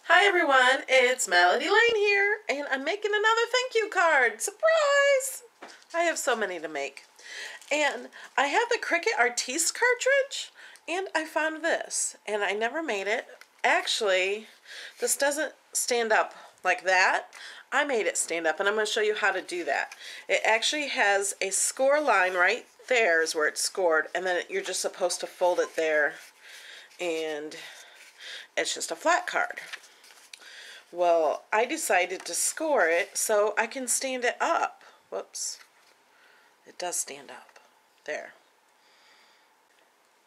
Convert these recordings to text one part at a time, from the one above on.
Hi everyone, it's Melody Lane here, and I'm making another thank you card. Surprise! I have so many to make. And I have the Cricut Artiste cartridge, and I found this, and I never made it. Actually, this doesn't stand up like that. I made it stand up, and I'm going to show you how to do that. It actually has a score line right there is where it's scored, and then you're just supposed to fold it there, and it's just a flat card. Well, I decided to score it so I can stand it up. Whoops. It does stand up. There.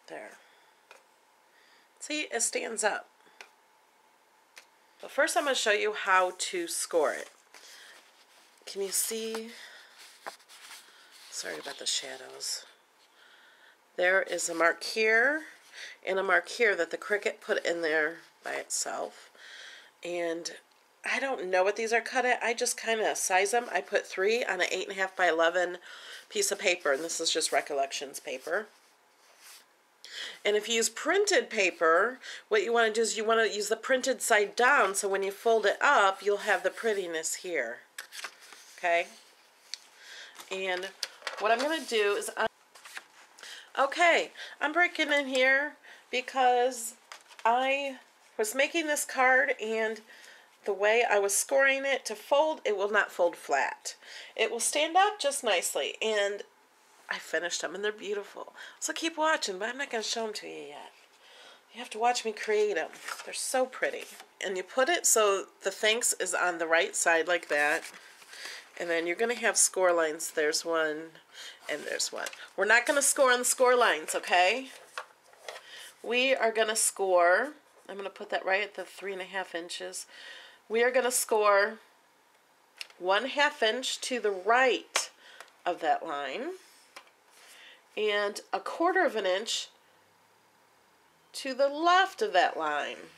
There. See, it stands up. But first I'm going to show you how to score it. Can you see? Sorry about the shadows. There is a mark here and a mark here that the Cricut put in there by itself. And I don't know what these are cut at. I just kind of size them. I put 3 on an 8.5 by 11 piece of paper, and this is just Recollections paper. And if you use printed paper, what you want to do is you want to use the printed side down, so when you fold it up, you'll have the prettiness here. Okay? And what I'm going to do is, I'm breaking in here because I was making this card, and the way I was scoring it to fold, it will not fold flat. It will stand up just nicely, and I finished them, and they're beautiful. So keep watching, but I'm not going to show them to you yet. You have to watch me create them. They're so pretty. And you put it so the thanks is on the right side like that, and then you're going to have score lines. There's one, and there's one. We're not going to score on the score lines, okay? We are going to score... I'm going to put that right at the 3.5 inches. We are going to score 1/2 inch to the right of that line and 1/4 inch to the left of that line.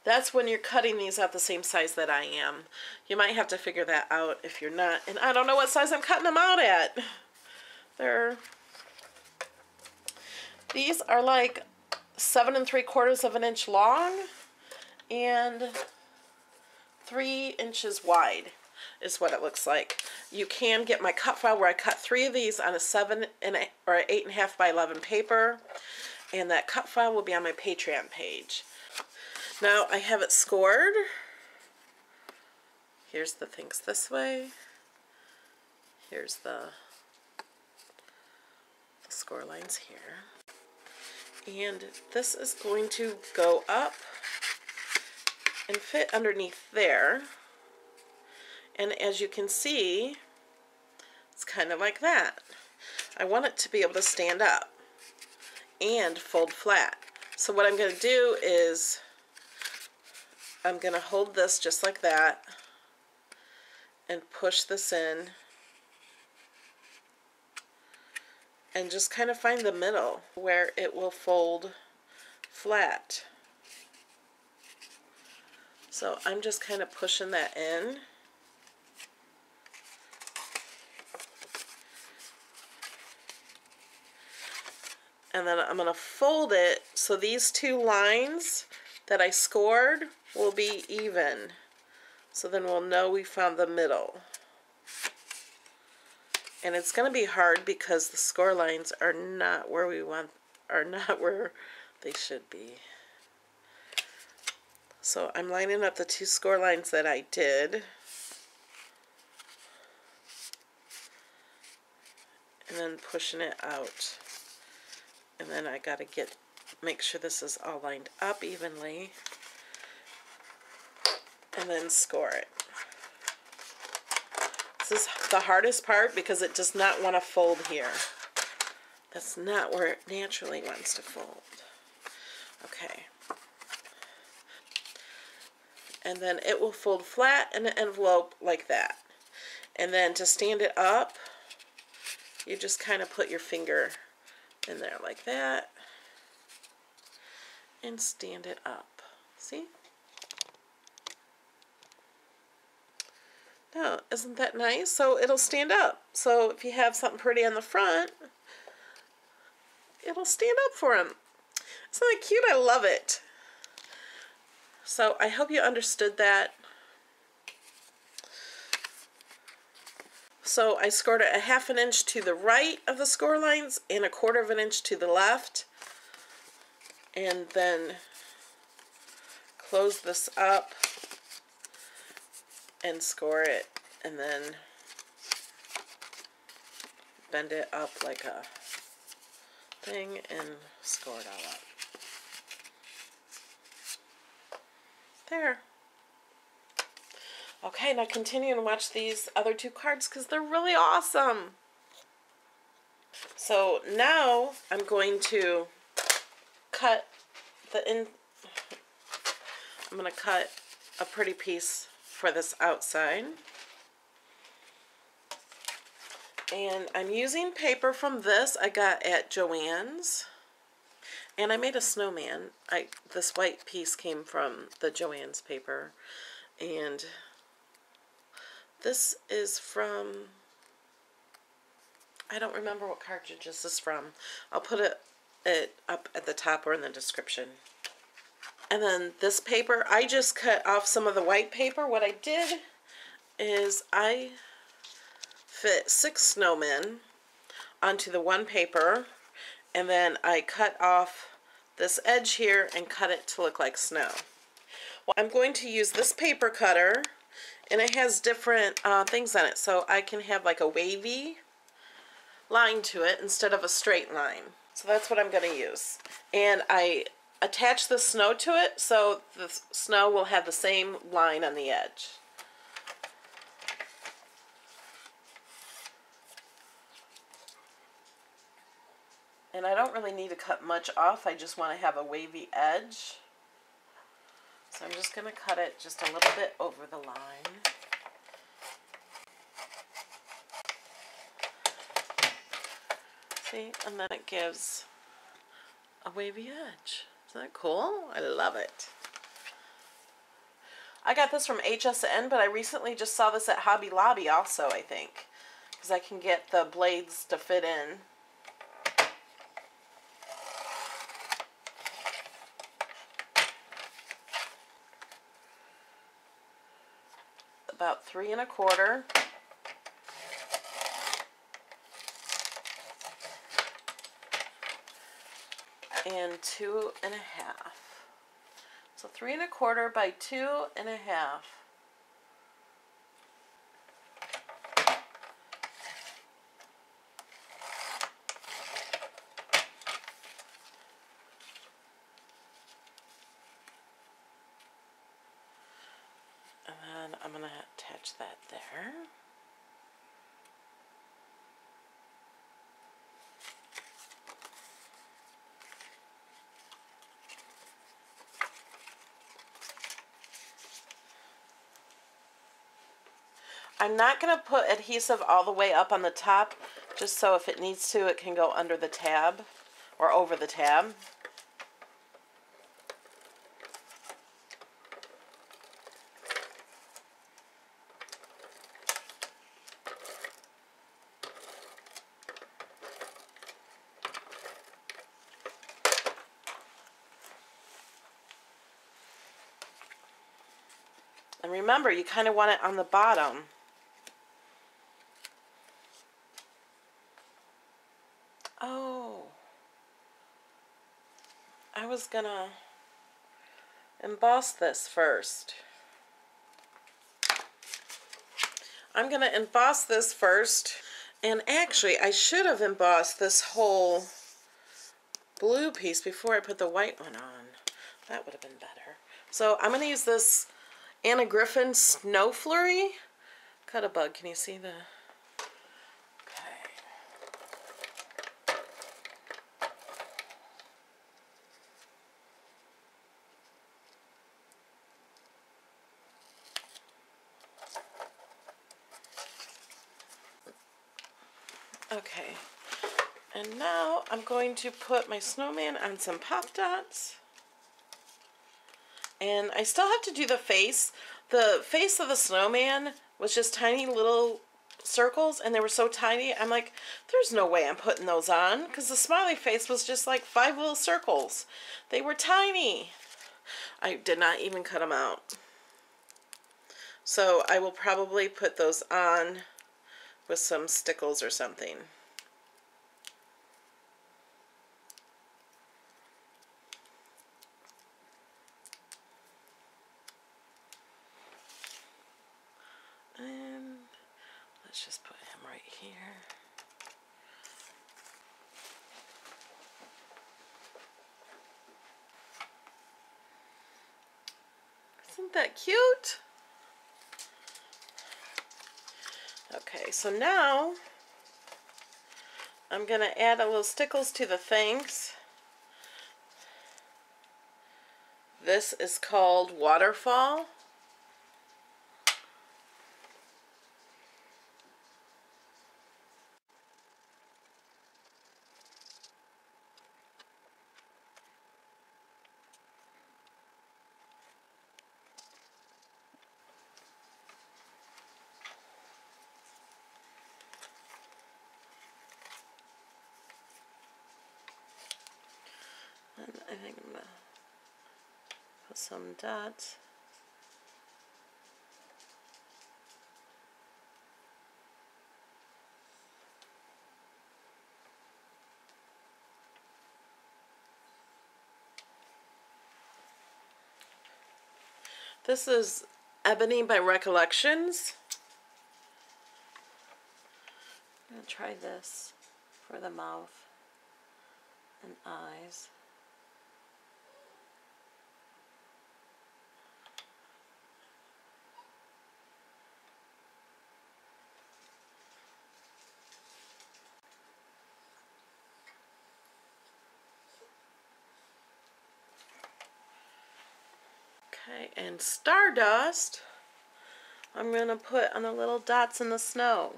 That's when you're cutting these out the same size that I am. You might have to figure that out if you're not. And I don't know what size I'm cutting them out at. These are like 7 3/4 inch long and 3 inches wide is what it looks like. You can get my cut file where I cut 3 of these on a 7 or 8.5 by 11 paper, and that cut file will be on my Patreon page. Now I have it scored. Here's the things this way. Here's the score lines here. And this is going to go up and fit underneath there. And as you can see, it's kind of like that. I want it to be able to stand up and fold flat. So what I'm going to do is I'm going to hold this just like that and push this in. And just kind of find the middle where it will fold flat. So I'm just kind of pushing that in. And then I'm going to fold it so these 2 lines that I scored will be even. So then we'll know we found the middle. And it's going to be hard because the score lines are not where we want, are not where they should be. So I'm lining up the 2 score lines that I did. And then pushing it out. And then I got to make sure this is all lined up evenly. And then score it. This is the hardest part because it does not want to fold here. That's not where it naturally wants to fold. Okay. And then it will fold flat in an envelope like that. And then to stand it up, you just kind of put your finger in there like that and stand it up. See? Now, isn't that nice? So it'll stand up. So if you have something pretty on the front, it'll stand up for them. Isn't that cute? I love it. So I hope you understood that. So I scored it 1/2 inch to the right of the score lines and 1/4 inch to the left. And then close this up and score it, and then bend it up like a thing and score it all up. There. Okay, now continue and watch these other 2 cards because they're really awesome. So now I'm going to cut I'm going to cut a pretty piece for this outside. And I'm using paper from this I got at Joann's. And I made a snowman. This white piece came from the Joann's paper. And this is from, I don't remember what cartridge this is from. I'll put it up at the top or in the description. And then this paper, I just cut off some of the white paper. What I did is I fit 6 snowmen onto the one paper, and then I cut off this edge here and cut it to look like snow. Well, I'm going to use this paper cutter, and it has different things on it, so I can have like a wavy line to it instead of a straight line. So that's what I'm going to use. And I attach the snow to it so the snow will have the same line on the edge. And I don't really need to cut much off, I just want to have a wavy edge. So I'm just going to cut it just a little bit over the line. See, and then it gives a wavy edge. Isn't that cool? I love it. I got this from HSN, but I recently just saw this at Hobby Lobby also, I think. Because I can get the blades to fit in. About 3 1/4. And 2 1/2. So 3 1/4 by 2 1/2. And then I'm going to attach that there. I'm not going to put adhesive all the way up on the top, just so if it needs to, it can go under the tab or over the tab. And remember, you kind of want it on the bottom. Oh, I was gonna emboss this first. I'm gonna emboss this first, and actually I should have embossed this whole blue piece before I put the white one on. That would have been better. So I'm gonna use this Anna Griffin Snow Flurry. Cut a bug, can you see the... Okay, and now I'm going to put my snowman on some Pop Dots. And I still have to do the face. The face of the snowman was just tiny little circles, and they were so tiny, I'm like, there's no way I'm putting those on, because the smiley face was just like 5 little circles. They were tiny. I did not even cut them out. So I will probably put those on with some stickles or something. And let's just put him right here. Isn't that cute? Okay, so now I'm going to add a little stickles to the things. This is called Waterfall. And I think I'm going to put some dots. This is Ebony by Recollections. I'm going to try this for the mouth and eyes. Okay, and Stardust, I'm going to put on the little dots in the snow.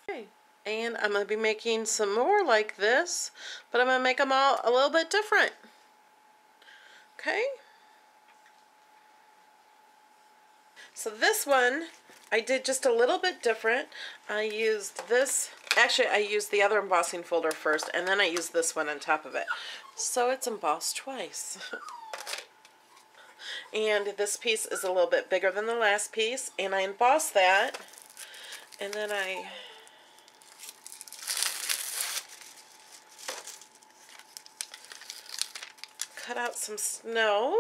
Okay, and I'm going to be making some more like this, but I'm going to make them all a little bit different. Okay? So this one, I did just a little bit different. I used this, actually I used the other embossing folder first, and then I used this one on top of it. So it's embossed twice. And this piece is a little bit bigger than the last piece, and I embossed that, and then I cut out some snow.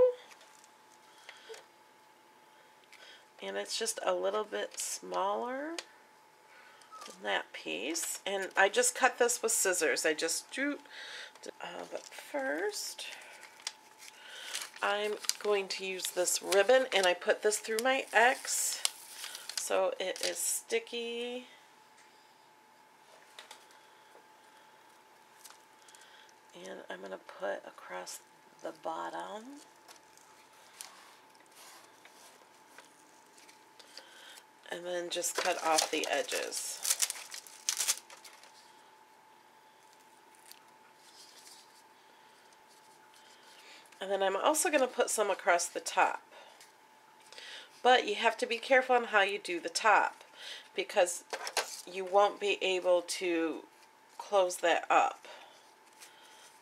And it's just a little bit smaller than that piece. And I just cut this with scissors. I just drew, but first I'm going to use this ribbon, and I put this through my X so it is sticky. And I'm going to put across the bottom. And then just cut off the edges. And then I'm also going to put some across the top. But you have to be careful on how you do the top, because you won't be able to close that up.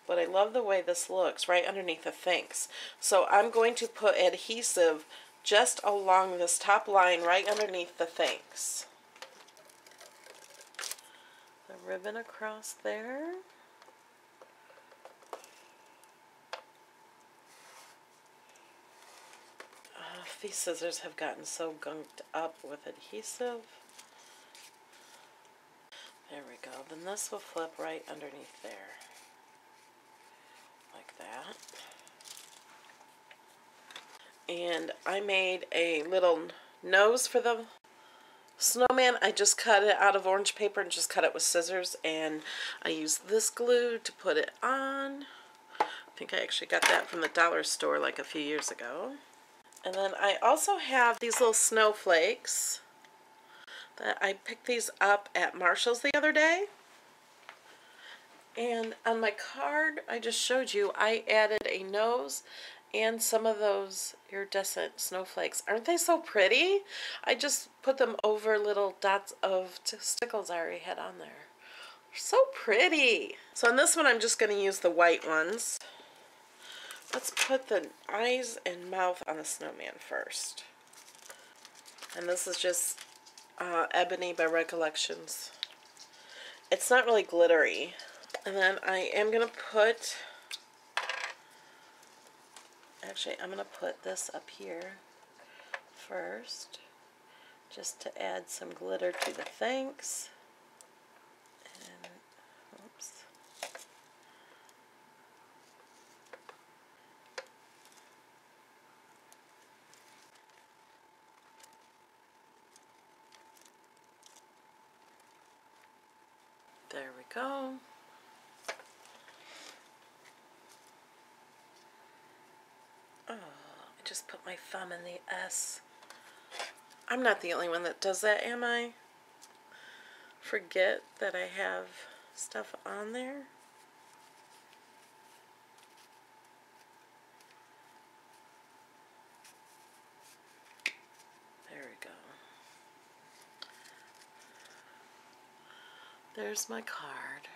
But I love the way this looks right underneath the things. So I'm going to put adhesive just along this top line right underneath the things. The ribbon across there. These scissors have gotten so gunked up with adhesive. There we go. Then this will flip right underneath there. Like that. And I made a little nose for the snowman. I just cut it out of orange paper and just cut it with scissors, and I used this glue to put it on. I think I actually got that from the dollar store like a few years ago. And then I also have these little snowflakes that I picked these up at Marshall's the other day. And on my card I just showed you, I added a nose and some of those iridescent snowflakes. Aren't they so pretty? I just put them over little dots of stickles I already had on there. They're so pretty. So on this one, I'm just going to use the white ones. Let's put the eyes and mouth on the snowman first. And this is just Ebony by Recollections. It's not really glittery. And then I am going to put, actually I'm going to put this up here first, just to add some glitter to the thanks. And, oops. There we go. Oh, I just put my thumb in the S. I'm not the only one that does that, am I? Forget that I have stuff on there. There we go. There's my card.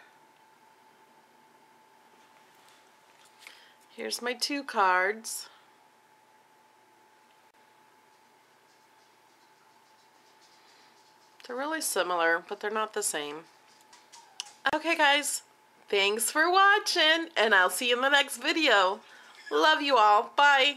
Here's my 2 cards. They're really similar, but they're not the same. Okay guys, thanks for watching, and I'll see you in the next video. Love you all. Bye.